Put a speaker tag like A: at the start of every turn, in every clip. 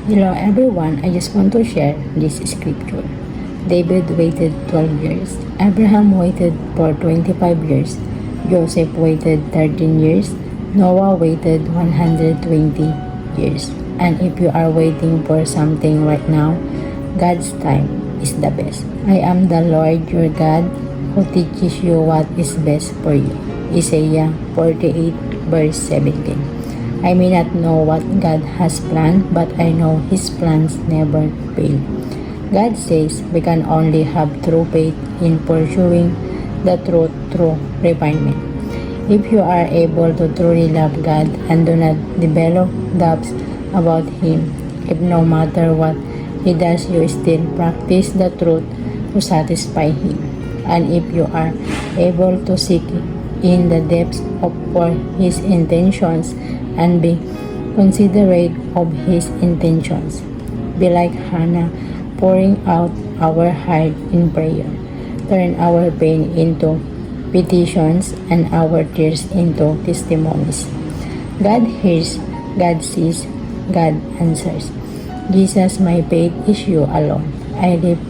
A: Hello everyone, I just want to share this scripture. David waited 12 years. Abraham waited for 25 years. Joseph waited 13 years. Noah waited 120 years. And if you are waiting for something right now, God's time is the best. I am the Lord your God who teaches you what is best for you. Isaiah 48 verse 17. I may not know what God has planned, but I know His plans never fail. God says we can only have true faith in pursuing the truth through refinement. If you are able to truly love God and do not develop doubts about Him, if no matter what He does, you still practice the truth to satisfy Him, and if you are able to seek in the depths of for His intentions and be considerate of His intentions. Be like Hannah, pouring out our heart in prayer. Turn our pain into petitions and our tears into testimonies. God hears, God sees, God answers. Jesus, my faith is you alone. I lift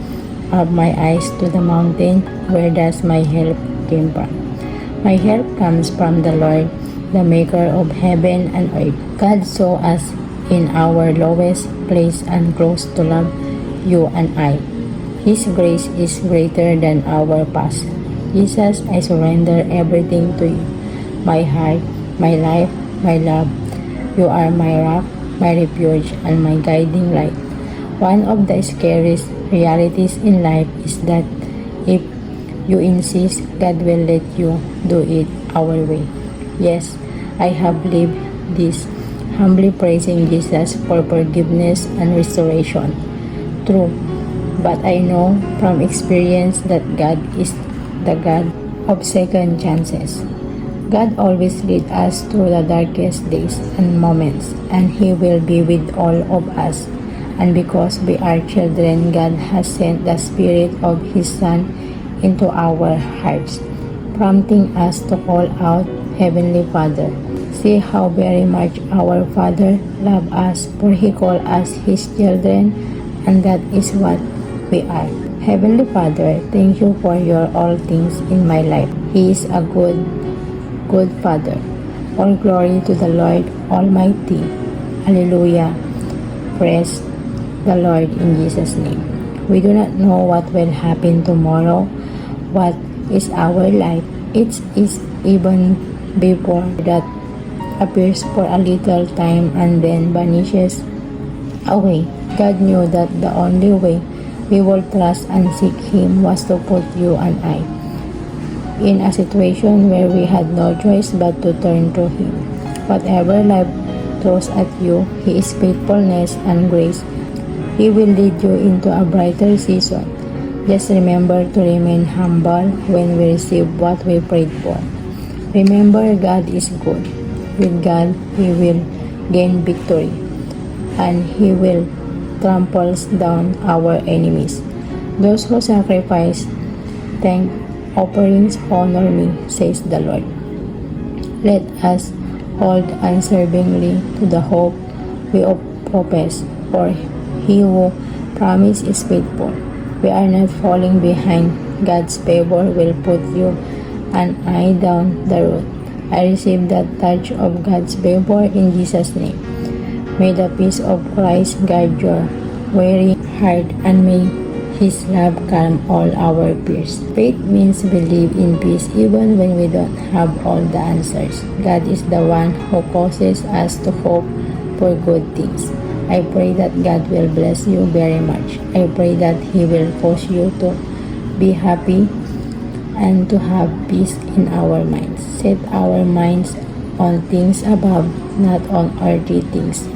A: up my eyes to the mountain. Where does my help come from? My help comes from the Lord, the maker of heaven and earth. God saw us in our lowest place and close to love you and I. His grace is greater than our past. Jesus, I surrender everything to you. My heart, my life, my love. You are my rock, my refuge, and my guiding light. One of the scariest realities in life is that if you insist, God will let you do it our way. Yes, I have lived this, humbly praising Jesus for forgiveness and restoration. True, but I know from experience that God is the God of second chances. God always leads us through the darkest days and moments, and He will be with all of us. And because we are children, God has sent the Spirit of His Son into our hearts, prompting us to call out, Heavenly Father. See how very much our Father loves us, for He called us His children, and that is what we are. Heavenly Father, thank you for your all things in my life. He is a good Father. All glory to the Lord Almighty. Hallelujah. Praise the Lord in Jesus' name. We do not know what will happen tomorrow, what is our life. It is even before that appears for a little time and then vanishes away. God knew that the only way we will trust and seek Him was to put you and I in a situation where we had no choice but to turn to Him. Whatever life throws at you, His faithfulness and grace, He will lead you into a brighter season. Just remember to remain humble when we receive what we prayed for. Remember, God is good. With God, we will gain victory, and He will trample down our enemies. Those who sacrifice thank offerings honor me, says the Lord. Let us hold unswervingly to the hope we profess, for He who promised is faithful. We are not falling behind. God's favor will put you and I down the road. I receive that touch of God's favor in Jesus' name. May the peace of Christ guard your weary heart, and may His love calm all our fears. Faith means believe in peace even when we don't have all the answers. God is the one who causes us to hope for good things. I pray that God will bless you very much. I pray that He will cause you to be happy and to have peace in our minds. Set our minds on things above, not on earthly things.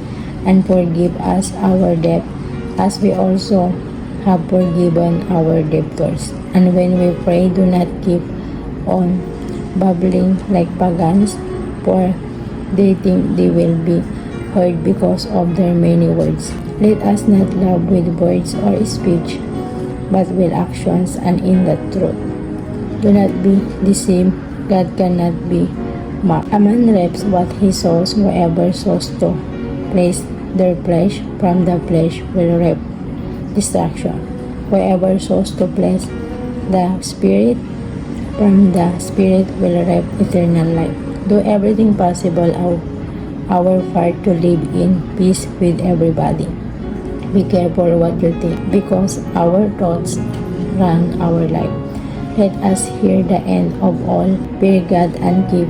A: And forgive us our debt, as we also have forgiven our debtors. And when we pray, do not keep on babbling like pagans, for they think they will be heard because of their many words. Let us not love with words or speech, but with actions and in the truth. Do not be deceived. God cannot be mocked. A man reaps what he sows. Whoever sows to place their flesh, from the flesh will reap destruction. Whoever sows to please the Spirit, from the Spirit will reap eternal life. Do everything possible our part to live in peace with everybody. Be careful what you think, because our thoughts run our life. Let us hear the end of all, fear God and keep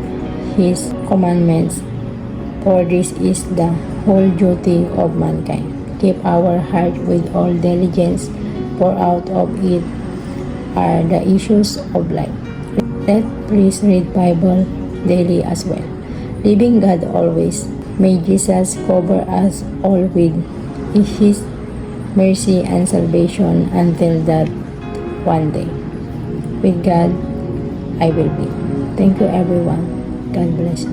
A: His commandments, for this is the whole duty of mankind. Keep our heart with all diligence, for out of it are the issues of life. Please read Bible daily as well. Living God always. May Jesus cover us all with His mercy and salvation until that one day. With God, I will be. Thank you everyone. God bless.